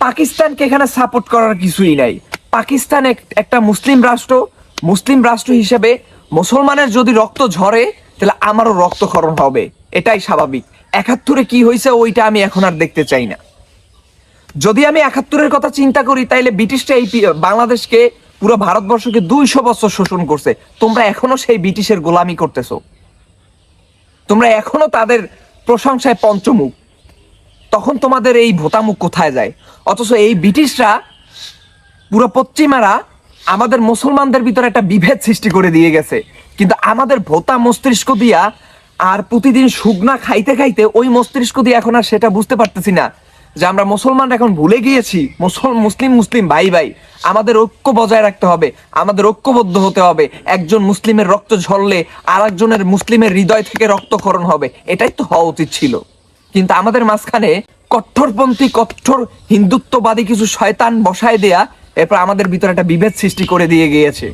পাকিস্তানকে এখানে সাপোর্ট করার কিছুই নাই। পাকিস্তান একটা মুসলিম রাষ্ট্র হিসেবে মুসলমানের যদি রক্ত ঝরে তাহলে আমারও রক্তক্ষরণ হবে, এটাই স্বাভাবিক। ৭১ কি হয়েছে ওইটা আমি এখন আর দেখতে চাই না। যদি আমি ৭১-এর কথা চিন্তা করি তাইলে ব্রিটিশরা এই বাংলাদেশকে, পুরো ভারতবর্ষকে ২০০ বছর শোষণ করছে। তোমরা এখনো সেই ব্রিটিশের গোলামি করতেছো, তোমরা এখনো তাদের প্রশংসায় পঞ্চমুখ। তখন তোমাদের এই ভোতামুখ কোথায় যায়? অথচ এই ব্রিটিশরা, পুরো পশ্চিমারা আমাদের মুসলমানদের ভিতরে একটা বিভেদ সৃষ্টি করে দিয়ে গেছে। কিন্তু আমাদের ভোতা মস্তিষ্ক দিয়া আর প্রতিদিন শুকনা খাইতে খাইতে ওই মস্তিষ্ক দিয়ে এখন আর সেটা বুঝতে পারতেছি না যে আমরা মুসলমান এখন ভুলে গিয়েছি মুসলিম ভাই ভাই। আমাদের ঐক্য বজায় রাখতে হবে, আমাদের ঐক্যবদ্ধ হতে হবে। একজন মুসলিমের রক্ত ঝরলে আর একজনের মুসলিমের হৃদয় থেকে রক্তক্ষরণ হবে, এটাই তো হওয়া উচিত ছিল। কিন্তু আমাদের মাঝখানে কট্টরপন্থী, কট্টর হিন্দুত্ববাদী কিছু শয়তান বসায় দেয়া, এরপর আমাদের ভিতরে একটা বিভেদ সৃষ্টি করে দিয়ে গিয়েছে।